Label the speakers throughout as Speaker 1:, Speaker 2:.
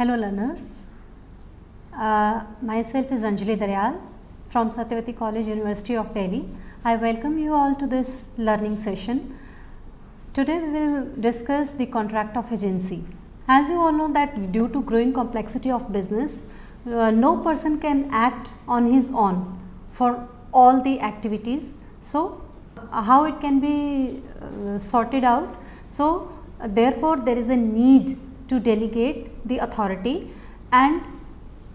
Speaker 1: Hello learners, myself is Anjali Daryal from Satyavati College, University of Delhi. I welcome you all to this learning session. Today we will discuss the contract of agency. As you all know that due to growing complexity of business, no person can act on his own for all the activities. So how it can be sorted out? So therefore there is a need to delegate the authority, and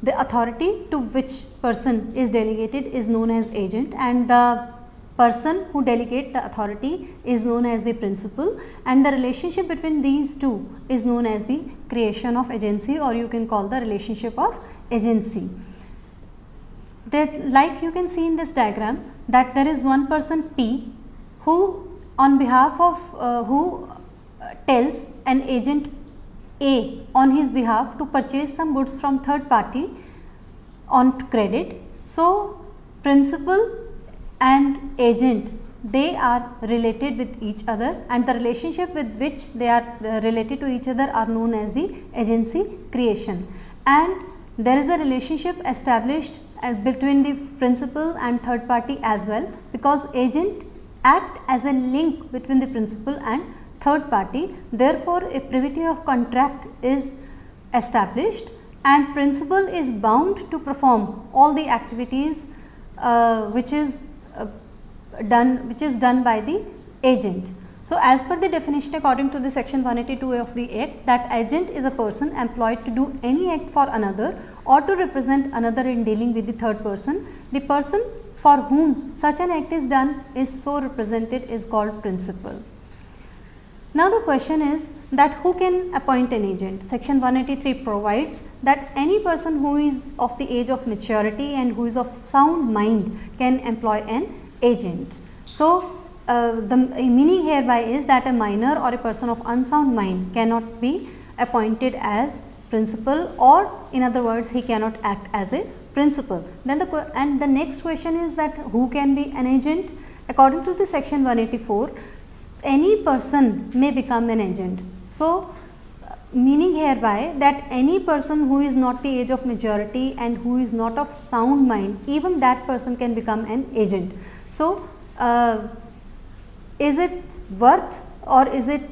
Speaker 1: the authority to which person is delegated is known as agent, and the person who delegates the authority is known as the principal, and the relationship between these two is known as the creation of agency, or you can call the relationship of agency. That, like you can see in this diagram, that there is one person P who on behalf of who tells an agent A on his behalf to purchase some goods from third party on credit. So principal and agent, they are related with each other, and the relationship with which they are related to each other are known as the agency creation. And there is a relationship established between the principal and third party as well, because agent act as a link between the principal and third party. Therefore a privity of contract is established, and principal is bound to perform all the activities which is done by the agent. So as per the definition according to the section 182 of the Act, that agent is a person employed to do any act for another or to represent another in dealing with the third person. The person for whom such an act is done is so represented is called principal. Now the question is that who can appoint an agent? Section 183 provides that any person who is of the age of maturity and who is of sound mind can employ an agent. So the meaning hereby is that a minor or a person of unsound mind cannot be appointed as principal, or in other words he cannot act as a principal. Then the next question is that who can be an agent? According to the section 184, any person may become an agent. So meaning hereby that any person who is not the age of majority and who is not of sound mind, even that person can become an agent. So is it worth, or is it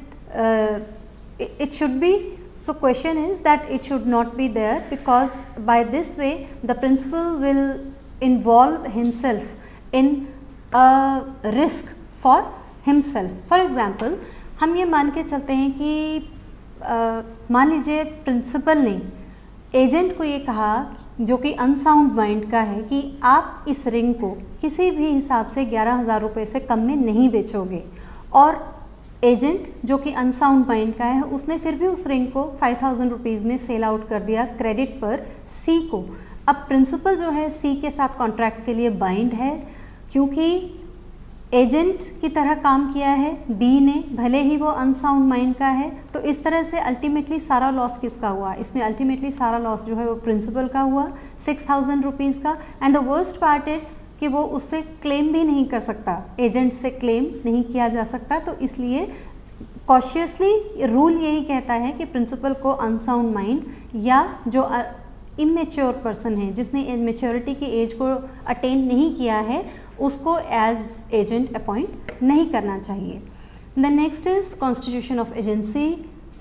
Speaker 1: it should be? So question is that it should not be there, because by this way the principal will involve himself in a risk for himself. For example हम ये मान के चलते हैं कि मान लीजिए principal ने एजेंट को ये कहा जो कि अनसाउंड माइंड का है कि आप इस रिंग को किसी भी हिसाब से 11,000 रुपये से कम में नहीं बेचोगे, और एजेंट जो कि अनसाउंड माइंड का है उसने फिर भी उस रिंग को 5,000 रुपीज़ में सेल आउट कर दिया क्रेडिट पर सी को। अब प्रिंसिपल जो है सी के साथ कॉन्ट्रैक्ट के लिए बाइंड है, क्योंकि एजेंट की तरह काम किया है बी ने, भले ही वो अनसाउंड माइंड का है। तो इस तरह से अल्टीमेटली सारा लॉस किसका हुआ? इसमें अल्टीमेटली सारा लॉस जो है वो प्रिंसिपल का हुआ 6,000 रुपीज़ का। And the worst part it कि वो उससे क्लेम भी नहीं कर सकता, एजेंट से क्लेम नहीं किया जा सकता। तो इसलिए कॉशियसली रूल यही कहता है कि प्रिंसिपल को अनसाउंड माइंड या जो इमेच्योर पर्सन है जिसने मेच्योरिटी की एज को अटेन नहीं किया है उसको एज एजेंट अपॉइंट नहीं करना चाहिए। The next is constitution of agency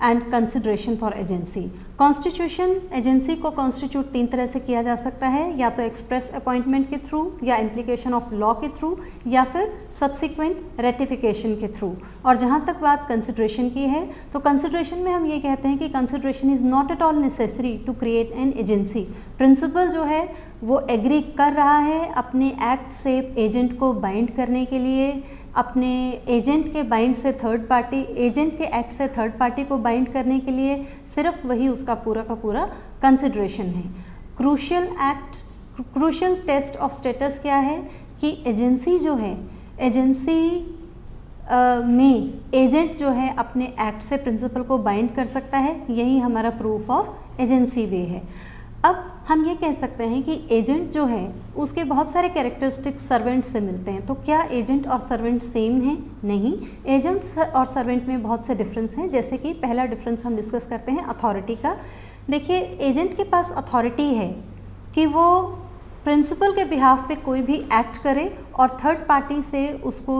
Speaker 1: and consideration for agency. Constitution agency को कॉन्स्टिट्यूट 3 तरह से किया जा सकता है, या तो एक्सप्रेस अपॉइंटमेंट के थ्रू, या इम्प्लीकेशन ऑफ लॉ के थ्रू, या फिर सब्सिक्वेंट रेटिफिकेशन के थ्रू। और जहाँ तक बात कंसिडरेशन की है तो कंसिडरेशन में हम ये कहते हैं कि consideration is not at all necessary to create an agency. Principal जो है वो एग्री कर रहा है अपने एक्ट से एजेंट को बाइंड करने के लिए, अपने एजेंट के बाइंड से थर्ड पार्टी, एजेंट के एक्ट से थर्ड पार्टी को बाइंड करने के लिए, सिर्फ वही उसका पूरा का पूरा कंसिडरेशन है। क्रूशियल टेस्ट ऑफ स्टेटस क्या है कि एजेंसी जो है, एजेंसी में एजेंट जो है अपने एक्ट से प्रिंसिपल को बाइंड कर सकता है, यही हमारा प्रूफ ऑफ एजेंसी वे है। अब हम ये कह सकते हैं कि एजेंट जो है उसके बहुत सारे कैरेक्टरिस्टिक्स सर्वेंट से मिलते हैं। तो क्या एजेंट और सर्वेंट सेम हैं? नहीं, एजेंट और सर्वेंट में बहुत से डिफरेंस हैं। जैसे कि पहला डिफरेंस हम डिस्कस करते हैं अथॉरिटी का, देखिए एजेंट के पास अथॉरिटी है कि वो प्रिंसिपल के बिहाफ पे कोई भी एक्ट करे और थर्ड पार्टी से उसको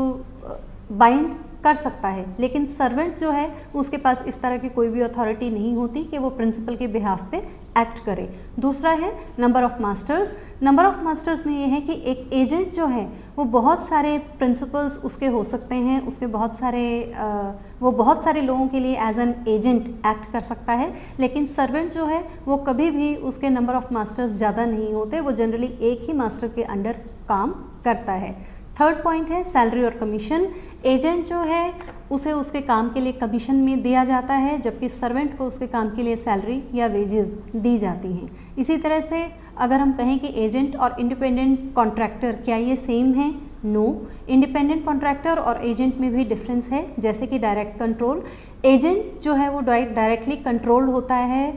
Speaker 1: बाइंड कर सकता है, लेकिन सर्वेंट जो है उसके पास इस तरह की कोई भी अथॉरिटी नहीं होती कि वो प्रिंसिपल के बिहाफ पे एक्ट करे। दूसरा है number of masters. Number of masters में ये है कि एक एजेंट जो है वो बहुत सारे प्रिंसिपल्स उसके हो सकते हैं, उसके वो बहुत सारे लोगों के लिए एज एन एजेंट एक्ट कर सकता है, लेकिन सर्वेंट जो है वो कभी भी उसके नंबर ऑफ़ मास्टर्स ज़्यादा नहीं होते, वो जनरली एक ही मास्टर के अंडर काम करता है। थर्ड पॉइंट है सैलरी और कमीशन। एजेंट जो है उसे उसके काम के लिए कमीशन में दिया जाता है, जबकि सर्वेंट को उसके काम के लिए सैलरी या वेजेस दी जाती हैं। इसी तरह से अगर हम कहें कि एजेंट और इंडिपेंडेंट कॉन्ट्रैक्टर क्या ये सेम है? नो। इंडिपेंडेंट कॉन्ट्रैक्टर और एजेंट में भी डिफरेंस है, जैसे कि डायरेक्ट कंट्रोल। एजेंट जो है वो डायरेक्टली कंट्रोल होता है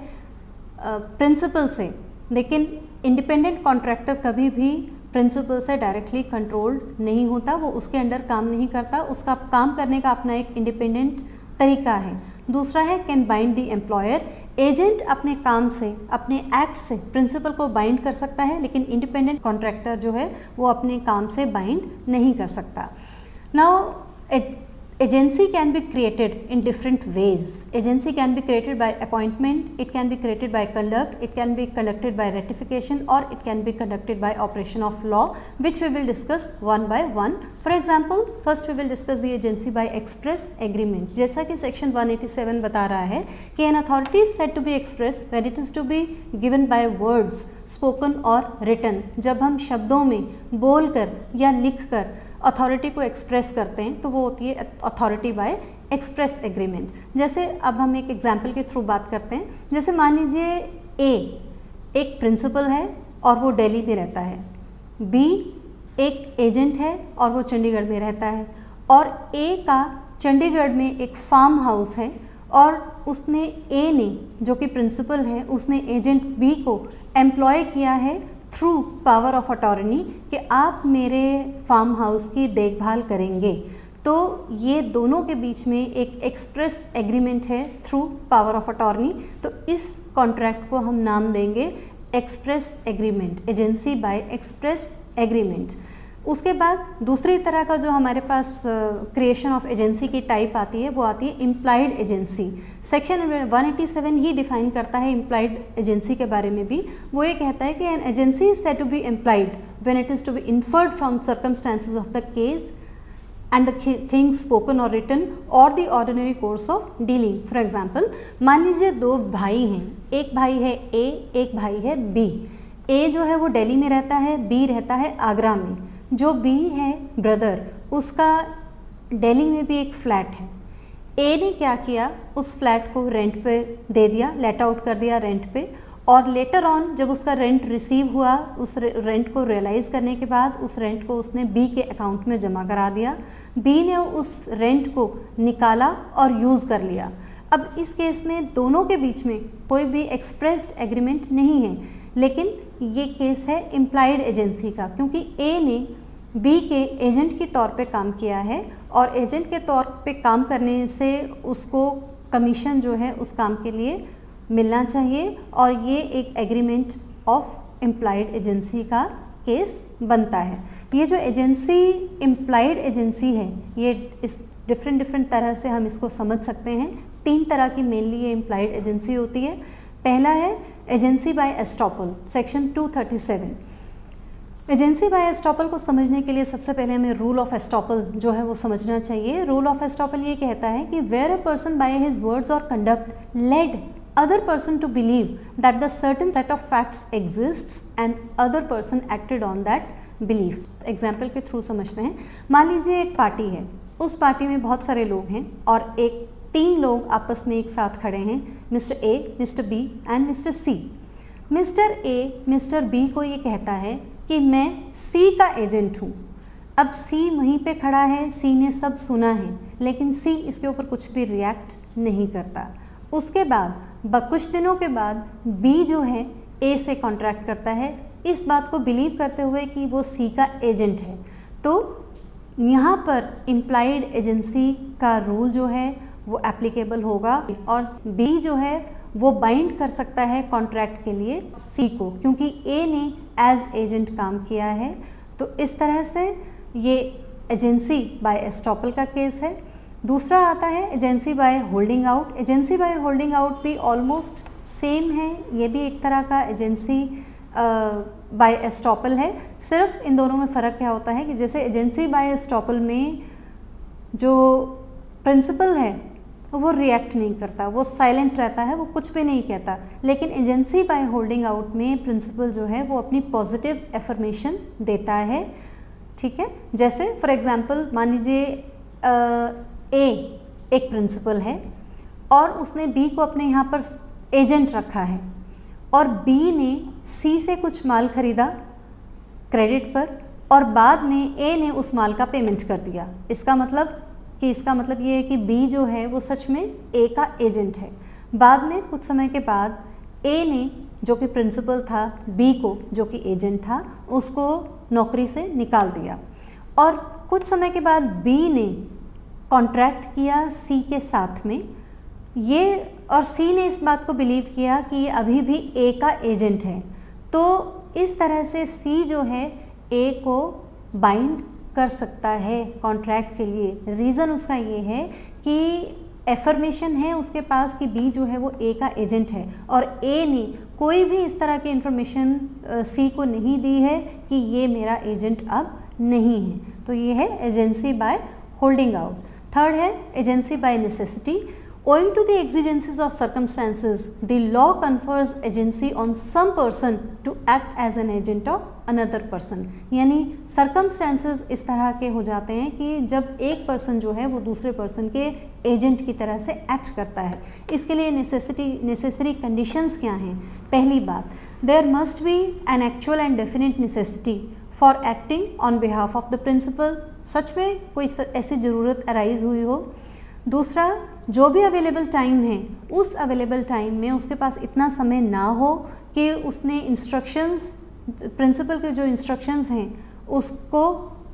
Speaker 1: प्रिंसिपल से, लेकिन इंडिपेंडेंट कॉन्ट्रैक्टर कभी भी प्रिंसिपल से डायरेक्टली कंट्रोल्ड नहीं होता, वो उसके अंडर काम नहीं करता, उसका काम करने का अपना एक इंडिपेंडेंट तरीका है। दूसरा है can bind the employer. Agent अपने काम से, अपने एक्ट से प्रिंसिपल को बाइंड कर सकता है, लेकिन इंडिपेंडेंट कॉन्ट्रैक्टर जो है वो अपने काम से बाइंड नहीं कर सकता। Now agency can be created in different ways. Agency can be created by appointment, it can be created by conduct, it can be conducted by ratification, or it can be conducted by operation of law, which we will discuss one by one. For example, first we will discuss the agency by express agreement. जैसा कि section 187 बता रहा है कि an authority is said to be express when it is to be given by words, spoken or written. जब हम शब्दों में बोलकर या लिखकर अथॉरिटी को एक्सप्रेस करते हैं तो वो होती है अथॉरिटी बाय एक्सप्रेस एग्रीमेंट। जैसे अब हम एक एग्जांपल के थ्रू बात करते हैं, जैसे मान लीजिए ए एक प्रिंसिपल है और वो दिल्ली में रहता है, बी एक एजेंट है और वो चंडीगढ़ में रहता है, और ए का चंडीगढ़ में एक फार्म हाउस है और उसने ए ने जो कि प्रिंसिपल है उसने एजेंट बी को एम्प्लॉय किया है थ्रू पावर ऑफ अटॉर्नी कि आप मेरे फार्म हाउस की देखभाल करेंगे। तो ये दोनों के बीच में एक एक्सप्रेस एग्रीमेंट है थ्रू पावर ऑफ अटॉर्नी, तो इस कॉन्ट्रैक्ट को हम नाम देंगे express agreement, agency bye express agreement. उसके बाद दूसरी तरह का जो हमारे पास क्रिएशन ऑफ एजेंसी की टाइप आती है वो आती है इम्प्लाइड एजेंसी। सेक्शन 187 ही डिफाइन करता है इम्प्लाइड एजेंसी के बारे में भी। वो ये कहता है कि an agency is said to be implied when it is to be inferred from circumstances of the case and the things spoken or written or the ordinary course of dealing. For example, मान लीजिए दो भाई हैं, एक भाई है A, एक भाई है B। A जो है वो दिल्ली में रहता है, B रहता है आगरा में। जो B है ब्रदर, उसका दिल्ली में भी एक फ्लैट है। A ने क्या किया, उस फ्लैट को रेंट पे दे दिया, लेट आउट कर दिया रेंट पे, और लेटर ऑन जब उसका रेंट रिसीव हुआ, उस रेंट को रियलाइज़ करने के बाद उस रेंट को उसने बी के अकाउंट में जमा करा दिया। बी ने उस रेंट को निकाला और यूज़ कर लिया। अब इस केस में दोनों के बीच में कोई भी एक्सप्रेस्ड एग्रीमेंट नहीं है, लेकिन ये केस है इम्प्लाइड एजेंसी का, क्योंकि ए ने बी के एजेंट के तौर पे काम किया है और एजेंट के तौर पे काम करने से उसको कमीशन जो है उस काम के लिए मिलना चाहिए, और ये एक एग्रीमेंट ऑफ इम्प्लाइड एजेंसी का केस बनता है। ये जो एजेंसी इम्प्लाइड एजेंसी है, ये इस डिफरेंट तरह से हम इसको समझ सकते हैं। तीन तरह की मेनली ये इम्प्लाइड एजेंसी होती है। पहला है agency by estoppel, section 237। Agency by estoppel को समझने के लिए सबसे पहले हमें रूल ऑफ एस्टॉपल जो है वो समझना चाहिए। रूल ऑफ एस्टॉपल ये कहता है कि where a person by his words और conduct led other person to believe that the certain set of facts exists and other person acted on that belief. Example के थ्रू समझते हैं। मान लीजिए एक पार्टी है, उस पार्टी में बहुत सारे लोग हैं और तीन लोग आपस में एक साथ खड़े हैं, mister A, mister B and mister C. Mister A mister B को ये कहता है कि मैं सी का एजेंट हूँ। अब सी वहीं पे खड़ा है, सी ने सब सुना है, लेकिन सी इसके ऊपर कुछ भी रिएक्ट नहीं करता। उसके बाद कुछ दिनों के बाद बी जो है ए से कॉन्ट्रैक्ट करता है, इस बात को बिलीव करते हुए कि वो सी का एजेंट है। तो यहाँ पर इम्प्लाइड एजेंसी का रूल जो है वो एप्लीकेबल होगा, और बी जो है वो बाइंड कर सकता है कॉन्ट्रैक्ट के लिए सी को, क्योंकि ए ने एज एजेंट काम किया है। तो इस तरह से ये एजेंसी बाय एस्टॉपल का केस है। दूसरा आता है agency by holding out. Agency by holding out भी ऑलमोस्ट सेम है, ये भी एक तरह का एजेंसी बाय एस्टॉपल है। सिर्फ इन दोनों में फ़र्क क्या होता है कि जैसे एजेंसी बाय एस्टॉपल में जो प्रिंसिपल है वो रिएक्ट नहीं करता, वो साइलेंट रहता है, वो कुछ भी नहीं कहता। लेकिन एजेंसी बाय होल्डिंग आउट में प्रिंसिपल जो है वो अपनी पॉजिटिव एफर्मेशन देता है। ठीक है, जैसे फॉर एग्जांपल मान लीजिए ए एक प्रिंसिपल है और उसने बी को अपने यहाँ पर एजेंट रखा है और बी ने सी से कुछ माल खरीदा क्रेडिट पर और बाद में ए ने उस माल का पेमेंट कर दिया। इसका मतलब ये है कि बी जो है वो सच में ए का एजेंट है। बाद में कुछ समय के बाद ए ने जो कि प्रिंसिपल था बी को जो कि एजेंट था उसको नौकरी से निकाल दिया और कुछ समय के बाद बी ने कॉन्ट्रैक्ट किया सी के साथ में ये, और सी ने इस बात को बिलीव किया कि ये अभी भी ए का एजेंट है। तो इस तरह से सी जो है ए को बाइंड कर सकता है कॉन्ट्रैक्ट के लिए। रीज़न उसका ये है कि एफर्मेशन है उसके पास कि बी जो है वो ए का एजेंट है और ए ने कोई भी इस तरह की इंफॉर्मेशन सी को नहीं दी है कि ये मेरा एजेंट अब नहीं है। तो ये है agency by holding out. Third है agency by necessity. Owing to the exigencies of circumstances, the law confers agency on some person to act as an agent of another person। यानी circumstances इस तरह के हो जाते हैं कि जब एक पर्सन जो है वो दूसरे पर्सन के एजेंट की तरह से एक्ट करता है। इसके लिए नेसेसरी कंडीशंस क्या हैं? पहली बात, there must be an actual and definite necessity for acting on behalf of the principal. सच में कोई ऐसी ज़रूरत अराइज हुई हो। दूसरा, जो भी अवेलेबल टाइम है उस अवेलेबल टाइम में उसके पास इतना समय ना हो कि उसने इंस्ट्रक्शंस, प्रिंसिपल के जो इंस्ट्रक्शंस हैं उसको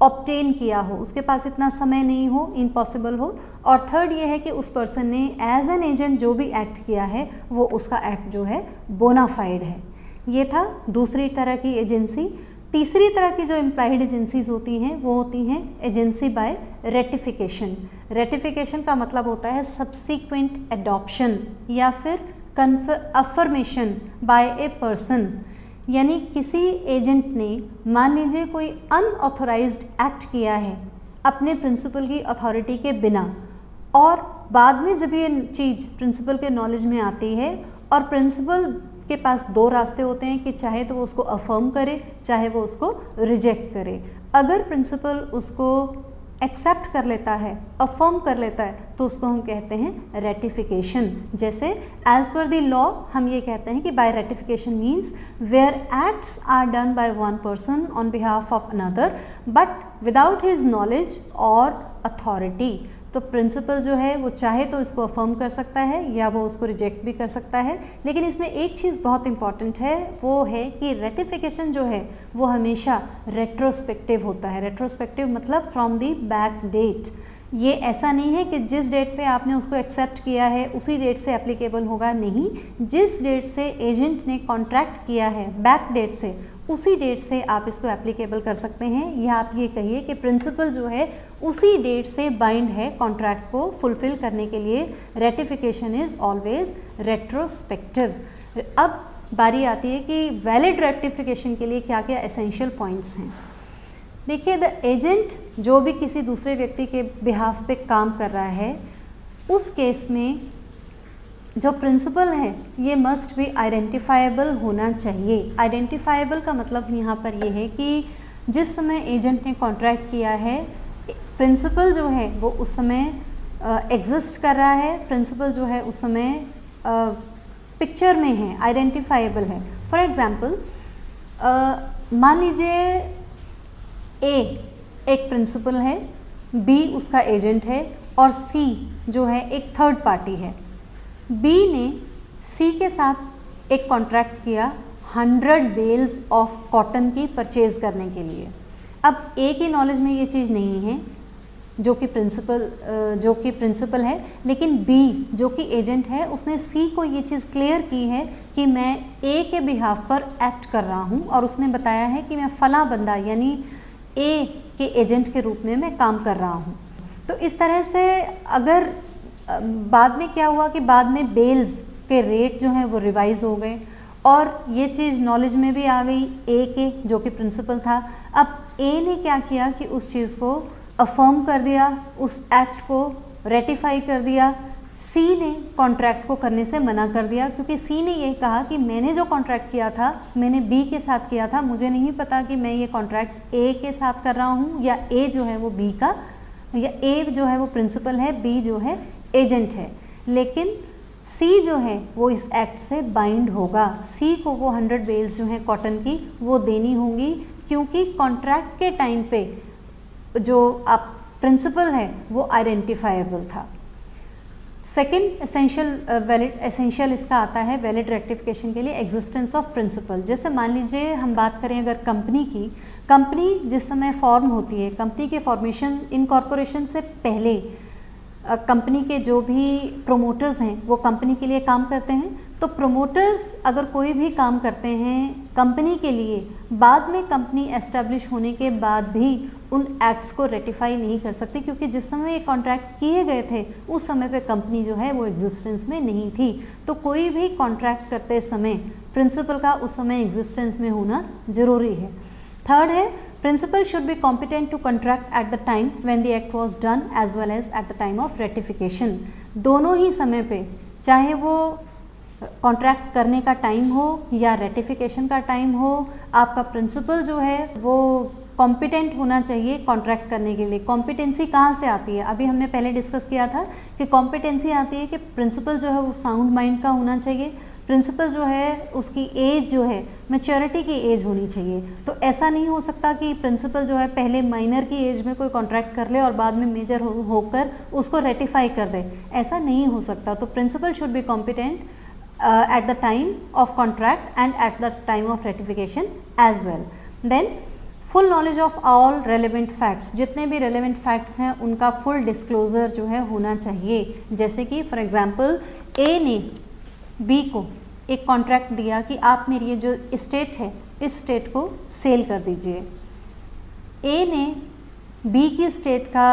Speaker 1: ऑब्टेन किया हो, उसके पास इतना समय नहीं हो, इम्पॉसिबल हो। और थर्ड ये है कि उस पर्सन ने एज एन एजेंट जो भी एक्ट किया है वो उसका एक्ट जो है बोनाफाइड है। ये था दूसरी तरह की एजेंसी। तीसरी तरह की जो इम्प्लाइड एजेंसीज होती हैं वो होती हैं एजेंसी बाय रेटिफिकेशन। रेटिफिकेशन का मतलब होता है सब्सीक्वेंट एडॉप्शन या फिर अफर्मेशन बाय ए पर्सन। यानी किसी एजेंट ने मान लीजिए कोई अनऑथोराइज्ड एक्ट किया है अपने प्रिंसिपल की अथॉरिटी के बिना और बाद में जब ये चीज़ प्रिंसिपल के नॉलेज में आती है और प्रिंसिपल के पास दो रास्ते होते हैं कि चाहे तो वो उसको अफर्म करे चाहे वो उसको रिजेक्ट करे। अगर प्रिंसिपल उसको एक्सेप्ट कर लेता है, अफर्म कर लेता है, तो उसको हम कहते हैं रेटिफिकेशन। जैसे एज पर द लॉ हम ये कहते हैं कि by ratification means where acts are done by one person on behalf of another but without his knowledge और अथॉरिटी। तो प्रिंसिपल जो है वो चाहे तो इसको अफर्म कर सकता है या वो उसको रिजेक्ट भी कर सकता है। लेकिन इसमें एक चीज़ बहुत इंपॉर्टेंट है, वो है कि रेटिफिकेशन जो है वो हमेशा रेट्रोस्पेक्टिव होता है। रेट्रोस्पेक्टिव मतलब फ्रॉम दी बैक डेट। ये ऐसा नहीं है कि जिस डेट पे आपने उसको एक्सेप्ट किया है उसी डेट से एप्लीकेबल होगा, नहीं। जिस डेट से एजेंट ने कॉन्ट्रैक्ट किया है बैक डेट से, उसी डेट से आप इसको एप्लीकेबल कर सकते हैं। या आप ये कहिए कि प्रिंसिपल जो है उसी डेट से बाइंड है कॉन्ट्रैक्ट को फुलफिल करने के लिए। Ratification is always retrospective. अब बारी आती है कि वैलिड रेटिफिकेशन के लिए क्या क्या एसेंशियल पॉइंट्स हैं। देखिए, द एजेंट जो भी किसी दूसरे व्यक्ति के बिहाफ पे काम कर रहा है उस केस में जो प्रिंसिपल है ये मस्ट भी आइडेंटिफाइबल होना चाहिए। आइडेंटिफाइबल का मतलब यहाँ पर ये है कि जिस समय एजेंट ने कॉन्ट्रैक्ट किया है प्रिंसिपल जो है वो उस समय एग्जिस्ट कर रहा है, प्रिंसिपल जो है उस समय पिक्चर में है, आइडेंटिफाइबल है। फॉर एग्जांपल मान लीजिए ए एक प्रिंसिपल है, बी उसका एजेंट है और सी जो है एक थर्ड पार्टी है। बी ने सी के साथ एक कॉन्ट्रैक्ट किया 100 बेल्स ऑफ कॉटन की परचेज़ करने के लिए। अब ए की नॉलेज में ये चीज़ नहीं है, जो कि प्रिंसिपल है, लेकिन बी जो कि एजेंट है उसने सी को ये चीज़ क्लियर की है कि मैं ए के बिहाफ पर एक्ट कर रहा हूँ, और उसने बताया है कि मैं फला बंदा यानी ए के एजेंट के रूप में मैं काम कर रहा हूँ। तो इस तरह से अगर बाद में क्या हुआ कि बाद में बेल्स के रेट जो हैं वो रिवाइज हो गए, और ये चीज़ नॉलेज में भी आ गई ए के, जो कि प्रिंसिपल था। अब ए ने क्या किया कि उस चीज़ को अफर्म कर दिया, उस एक्ट को रेटिफाई कर दिया। सी ने कॉन्ट्रैक्ट को करने से मना कर दिया, क्योंकि सी ने ये कहा कि मैंने जो कॉन्ट्रैक्ट किया था मैंने बी के साथ किया था, मुझे नहीं पता कि मैं ये कॉन्ट्रैक्ट ए के साथ कर रहा हूँ या ए जो है वो बी का, या ए जो है वो प्रिंसिपल है, बी जो है एजेंट है। लेकिन सी जो है वो इस एक्ट से बाइंड होगा, सी को वो 100 बेल्स जो हैं कॉटन की वो देनी होंगी, क्योंकि कॉन्ट्रैक्ट के टाइम पे जो आप प्रिंसिपल है वो आइडेंटिफाइबल था। सेकंड एसेंशियल इसका आता है वैलिड रेक्टिफिकेशन के लिए एग्जिस्टेंस ऑफ प्रिंसिपल। जैसे मान लीजिए हम बात करें अगर कंपनी जिस समय फॉर्म होती है, कंपनी के फॉर्मेशन इनकॉर्पोरेशन से पहले कंपनी के जो भी प्रोमोटर्स हैं वो कंपनी के लिए काम करते हैं। तो प्रोमोटर्स अगर कोई भी काम करते हैं कंपनी के लिए, बाद में कंपनी एस्टेब्लिश होने के बाद भी उन एक्ट्स को रेटिफाई नहीं कर सकती, क्योंकि जिस समय ये कॉन्ट्रैक्ट किए गए थे उस समय पे कंपनी जो है वो एग्जिस्टेंस में नहीं थी। तो कोई भी कॉन्ट्रैक्ट करते समय प्रिंसिपल का उस समय एग्जिस्टेंस में होना ज़रूरी है। थर्ड है principal should be competent to contract at the time when the act was done as well as at the time of ratification. दोनों ही समय पे, चाहे वो कॉन्ट्रैक्ट करने का टाइम हो या रेटिफिकेशन का टाइम हो, आपका प्रिंसिपल जो है वो कॉम्पिटेंट होना चाहिए कॉन्ट्रैक्ट करने के लिए। कॉम्पिटेंसी कहाँ से आती है? अभी हमने पहले डिस्कस किया था कि कॉम्पिटेंसी आती है कि प्रिंसिपल जो है वो साउंड माइंड का होना चाहिए, प्रिंसिपल जो है उसकी एज जो है मैच्योरिटी की एज होनी चाहिए। तो ऐसा नहीं हो सकता कि प्रिंसिपल जो है पहले माइनर की एज में कोई कॉन्ट्रैक्ट कर ले और बाद में मेजर होकर उसको रेटिफाई कर दे, ऐसा नहीं हो सकता। तो principal should be competent at the time of contract and at the time of ratification as well. Then full knowledge of all relevant facts, जितने भी relevant facts हैं उनका full disclosure जो है होना चाहिए। जैसे कि for example A ने B को एक contract दिया कि आप मेरी ये जो estate है इस state को sale कर दीजिए। A ने B की स्टेट का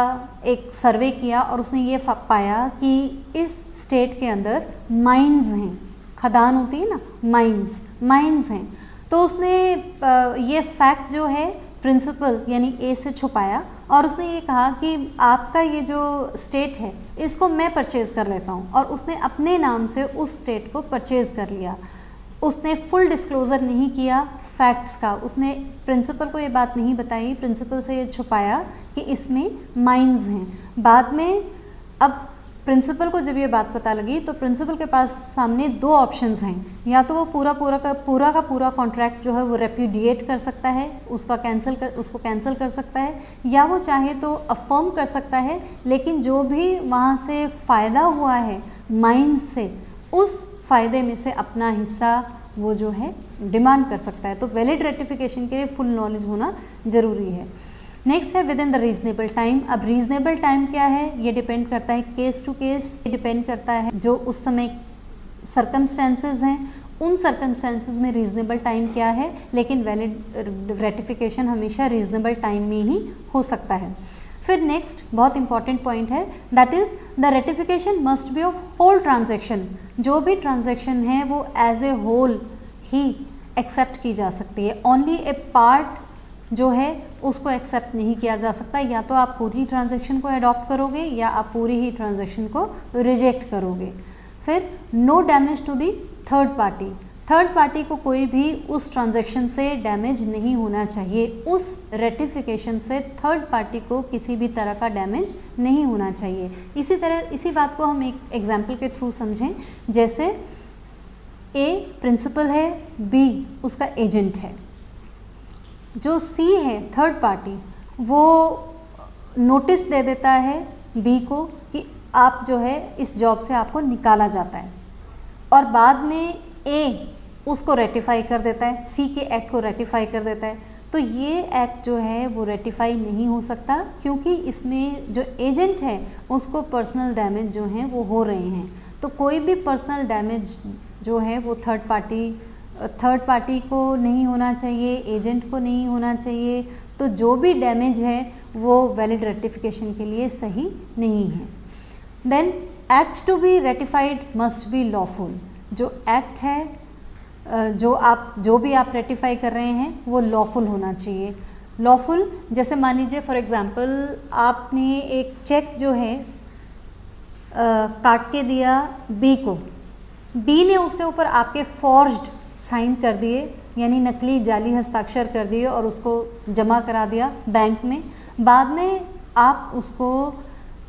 Speaker 1: एक सर्वे किया और उसने ये पाया कि इस स्टेट के अंदर माइंस हैं, खदान होती है ना, माइंस हैं। तो उसने ये फैक्ट जो है प्रिंसिपल यानी ए से छुपाया और उसने ये कहा कि आपका ये जो स्टेट है इसको मैं परचेज़ कर लेता हूँ, और उसने अपने नाम से उस स्टेट को परचेज़ कर लिया। उसने फुल डिस्क्लोज़र नहीं किया फैक्ट्स का, उसने प्रिंसिपल को ये बात नहीं बताई, प्रिंसिपल से ये छुपाया कि इसमें माइंस हैं। बाद में अब प्रिंसिपल को जब ये बात पता लगी तो प्रिंसिपल के पास सामने दो ऑप्शंस हैं, या तो वो पूरा का कॉन्ट्रैक्ट जो है वो रेप्यूडिएट कर सकता है, उसको कैंसिल कर सकता है, या वो चाहे तो अफर्म कर सकता है, लेकिन जो भी वहाँ से फ़ायदा हुआ है माइंस से, उस फ़ायदे में से अपना हिस्सा वो जो है डिमांड कर सकता है। तो वैलिड रेटिफिकेशन के लिए फुल नॉलेज होना ज़रूरी है। नेक्स्ट है with in the reasonable time. अब रीजनेबल टाइम क्या है, ये डिपेंड करता है केस टू केस, डिपेंड करता है जो उस समय सर्कमस्टेंसेस हैं, उन सर्कमस्टेंसेस में रीजनेबल टाइम क्या है, लेकिन वैलिड रेटिफिकेशन हमेशा रीजनेबल टाइम में ही हो सकता है। फिर नेक्स्ट बहुत इंपॉर्टेंट पॉइंट है, that is the ratification must be of whole transaction. जो भी ट्रांजैक्शन है वो एज ए होल ही एक्सेप्ट की जा सकती है, ओनली ए पार्ट जो है उसको एक्सेप्ट नहीं किया जा सकता। या तो आप पूरी ट्रांजैक्शन को अडॉप्ट करोगे या आप पूरी ही ट्रांजैक्शन को रिजेक्ट करोगे। फिर no damage to the third party, third party को कोई भी उस ट्रांजैक्शन से डैमेज नहीं होना चाहिए, उस रेटिफिकेशन से थर्ड पार्टी को किसी भी तरह का डैमेज नहीं होना चाहिए। इसी बात को हम एक एग्जाम्पल के थ्रू समझें। जैसे ए प्रिंसिपल है, बी उसका एजेंट है, जो सी है थर्ड पार्टी वो नोटिस दे देता है बी को कि आप जो है इस जॉब से आपको निकाला जाता है, और बाद में ए उसको रेटिफाई कर देता है, सी के एक्ट को रेटिफाई कर देता है। तो ये एक्ट जो है वो रेटिफाई नहीं हो सकता, क्योंकि इसमें जो एजेंट है उसको पर्सनल डैमेज जो हैं वो हो रहे हैं। तो कोई भी पर्सनल डैमेज जो है वो थर्ड पार्टी को नहीं होना चाहिए, एजेंट को नहीं होना चाहिए। तो जो भी डैमेज है वो वैलिड रेटिफिकेशन के लिए सही नहीं है। Then act to be ratified must be lawful. जो एक्ट है जो भी आप रेटिफाई कर रहे हैं वो लॉफुल होना चाहिए। लॉफुल जैसे मान लीजिए फॉर एग्जांपल आपने एक चेक जो है काट के दिया बी को, बी ने उसके ऊपर आपके फॉर्ज्ड साइन कर दिए, यानी नकली जाली हस्ताक्षर कर दिए और उसको जमा करा दिया बैंक में। बाद में आप उसको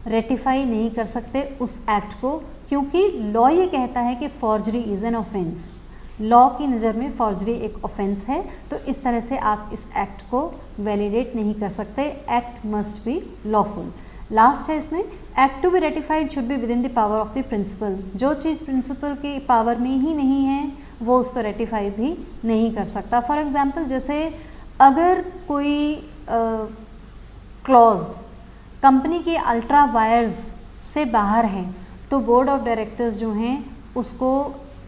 Speaker 1: रेटिफाई नहीं कर सकते उस एक्ट को, क्योंकि लॉ ये कहता है कि forgery is an offence. Law की नज़र में फॉर्जरी एक ऑफेंस है, तो इस तरह से आप इस एक्ट को वैलिडेट नहीं कर सकते। Act must be lawful. Last है इसमें, act to be ratified should be within the power of the principal. जो चीज़ प्रिंसिपल की पावर में ही नहीं है वो उसको रेटिफाई भी नहीं कर सकता। फॉर एग्जांपल जैसे अगर कोई क्लॉज कंपनी के अल्ट्रा वायर्स से बाहर है तो बोर्ड ऑफ डायरेक्टर्स जो हैं उसको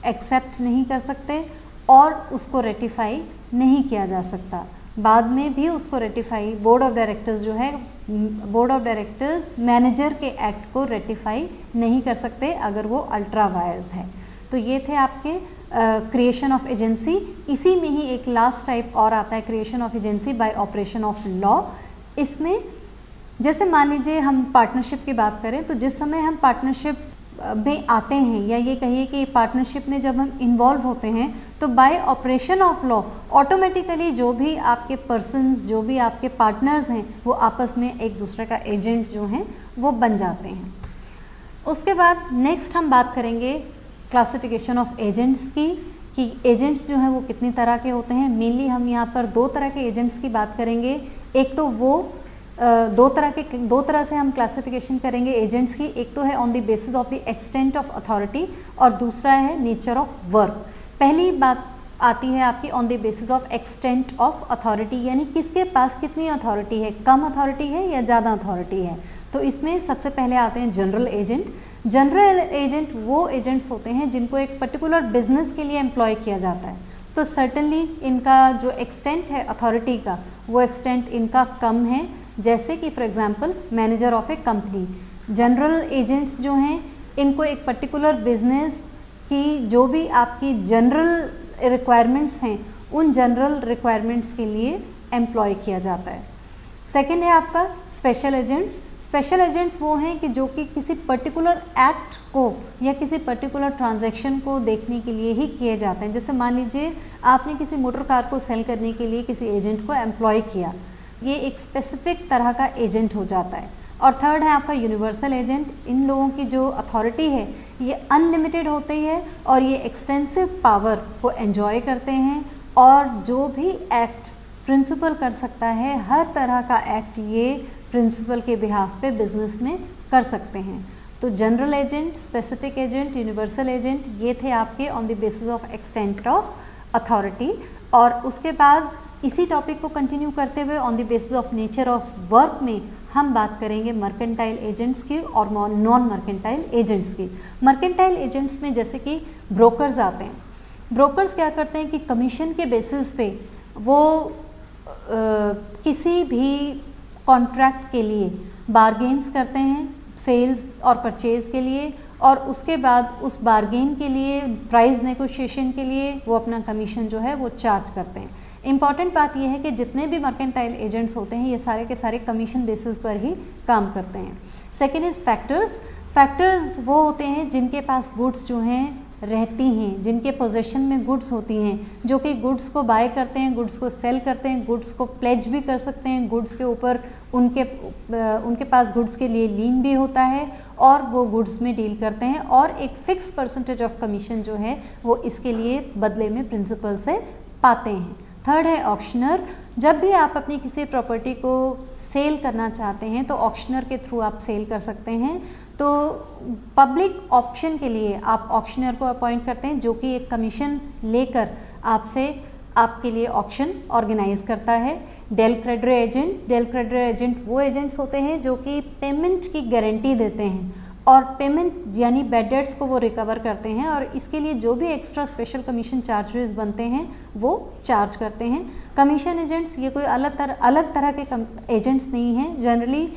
Speaker 1: एक्सेप्ट नहीं कर सकते और उसको रेटिफाई नहीं किया जा सकता। बाद में भी उसको रेटिफाई बोर्ड ऑफ डायरेक्टर्स जो है, बोर्ड ऑफ डायरेक्टर्स मैनेजर के एक्ट को रेटिफाई नहीं कर सकते अगर वो अल्ट्रा वायर्स है। तो ये थे आपके क्रिएशन ऑफ एजेंसी। इसी में ही एक लास्ट टाइप और आता है, creation of agency bye operation of law. इसमें जैसे मान लीजिए हम पार्टनरशिप की बात करें, तो जिस समय हम पार्टनरशिप में आते हैं या ये कहिए कि पार्टनरशिप में जब हम इन्वॉल्व होते हैं तो bye operation of law automatically जो भी आपके पर्सन्स, जो भी आपके पार्टनर्स हैं वो आपस में एक दूसरे का एजेंट जो हैं वो बन जाते हैं। उसके बाद नेक्स्ट हम बात करेंगे क्लासिफिकेशन ऑफ एजेंट्स की, कि एजेंट्स जो हैं वो कितनी तरह के होते हैं। मेनली हम यहाँ पर दो तरह के एजेंट्स की बात करेंगे। एक तो वो दो तरह से हम क्लासिफिकेशन करेंगे एजेंट्स की। एक तो है on the basis of the extent of authority और दूसरा है नेचर ऑफ वर्क। पहली बात आती है आपकी on the basis of extent of authority, यानी किसके पास कितनी अथॉरिटी है, कम अथॉरिटी है या ज़्यादा अथॉरिटी है। तो इसमें सबसे पहले आते हैं जनरल एजेंट। जनरल एजेंट वो एजेंट्स होते हैं जिनको एक पर्टिकुलर बिजनेस के लिए एम्प्लॉय किया जाता है। तो सर्टनली इनका जो एक्सटेंट है अथॉरिटी का वो एक्सटेंट इनका कम है। जैसे कि for example manager of A company. General agents जो हैं इनको एक पर्टिकुलर बिजनेस की जो भी आपकी जनरल रिक्वायरमेंट्स हैं उन जनरल रिक्वायरमेंट्स के लिए एम्प्लॉय किया जाता है। सेकेंड है आपका स्पेशल एजेंट्स। स्पेशल एजेंट्स वो हैं कि जो कि किसी पर्टिकुलर एक्ट को या किसी पर्टिकुलर ट्रांजैक्शन को देखने के लिए ही किए जाते हैं। जैसे मान लीजिए आपने किसी मोटर कार को सेल करने के लिए किसी एजेंट को एम्प्लॉय किया, ये एक स्पेसिफिक तरह का एजेंट हो जाता है। और थर्ड है आपका यूनिवर्सल एजेंट। इन लोगों की जो अथॉरिटी है ये अनलिमिटेड होती है और ये एक्सटेंसिव पावर को एंजॉय करते हैं, और जो भी एक्ट प्रिंसिपल कर सकता है, हर तरह का एक्ट ये प्रिंसिपल के बिहाफ पे बिजनेस में कर सकते हैं। तो general agent, specific agent, universal agent, ये थे आपके on the basis of extent of authority. और उसके बाद इसी टॉपिक को कंटिन्यू करते हुए on the basis of nature of work में हम बात करेंगे मर्केंटाइल एजेंट्स की और नॉन मर्केंटाइल एजेंट्स की। मर्केंटाइल एजेंट्स में जैसे कि ब्रोकर्स आते हैं। ब्रोकर्स क्या करते हैं कि कमीशन के बेसिस पे वो किसी भी कॉन्ट्रैक्ट के लिए बारगेन्स करते हैं, सेल्स और परचेज़ के लिए, और उसके बाद उस बारगेन के लिए, प्राइस नेगोशिएशन के लिए वो अपना कमीशन जो है वो चार्ज करते हैं। इम्पॉर्टेंट बात यह है कि जितने भी मर्केंटाइल एजेंट्स होते हैं ये सारे के सारे कमीशन बेसिस पर ही काम करते हैं। Second is factors. फैक्टर्स वो होते हैं जिनके पास गुड्स जो हैं रहती हैं, जिनके पोजेशन में गुड्स होती हैं, जो कि गुड्स को बाय करते हैं, गुड्स को सेल करते हैं, गुड्स को प्लेज भी कर सकते हैं, गुड्स के ऊपर उनके पास गुड्स के लिए लीन भी होता है और वो गुड्स में डील करते हैं, और एक फिक्स परसेंटेज ऑफ कमीशन जो है वो इसके लिए बदले में प्रिंसिपल से पाते हैं। थर्ड है ऑक्शनर। जब भी आप अपनी किसी प्रॉपर्टी को सेल करना चाहते हैं तो ऑक्शनर के थ्रू आप सेल कर सकते हैं। तो पब्लिक ऑप्शन के लिए आप ऑक्शनर को अपॉइंट करते हैं जो कि एक कमीशन लेकर आपसे आपके लिए ऑक्शन ऑर्गेनाइज करता है। डेल क्रेडिटर एजेंट वो एजेंट्स होते हैं जो कि पेमेंट की गारंटी देते हैं और पेमेंट यानी बैड डेट्स को वो रिकवर करते हैं और इसके लिए जो भी एक्स्ट्रा स्पेशल कमीशन चार्जेस बनते हैं वो चार्ज करते हैं। कमीशन एजेंट्स ये कोई अलग तरह के एजेंट्स नहीं हैं। जनरली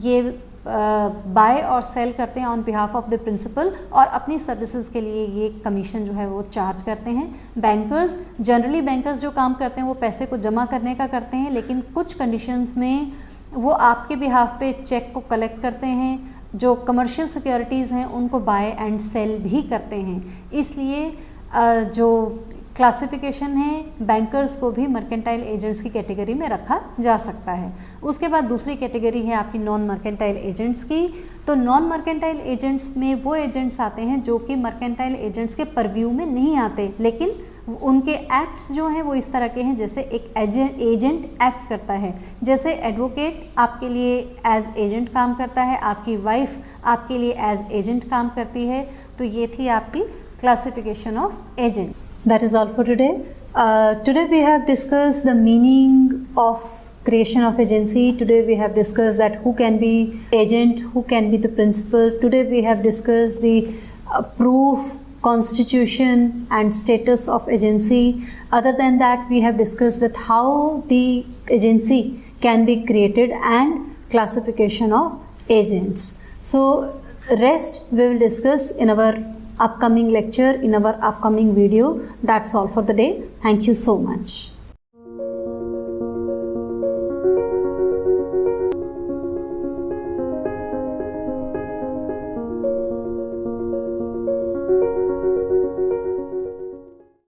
Speaker 1: ये बाय और सेल करते हैं on behalf of the principal और अपनी सर्विसेज के लिए ये कमीशन जो है वो चार्ज करते हैं। बैंकर्स जो काम करते हैं वो पैसे को जमा करने का करते हैं, लेकिन कुछ कंडीशंस में वो आपके बिहाफ पे चेक को कलेक्ट करते हैं। जो कमर्शियल सिक्योरिटीज़ हैं उनको बाय एंड सेल भी करते हैं। इसलिए जो क्लासिफिकेशन है बैंकर्स को भी मर्केंटाइल एजेंट्स की कैटेगरी में रखा जा सकता है। उसके बाद दूसरी कैटेगरी है आपकी नॉन मर्केंटाइल एजेंट्स की। तो नॉन मर्केंटाइल एजेंट्स में वो एजेंट्स आते हैं जो कि मर्केंटाइल एजेंट्स के परव्यू में नहीं आते, लेकिन उनके एक्ट्स जो हैं वो इस तरह के हैं जैसे एक एजेंट एक्ट करता है। जैसे एडवोकेट आपके लिए एज एजेंट काम करता है, आपकी वाइफ आपके लिए एज एजेंट काम करती है। तो ये थी आपकी classification of agent. That is all for today. Today we have discussed the meaning of creation of agency. Today we have discussed that who can be agent, who can be the principal. Today we have discussed the proof, constitution and status of agency. Other than that, we have discussed that how the agency can be created and classification of agents. So rest we will discuss in our upcoming lecture, in our upcoming video. That's all for the day. Thank you so much.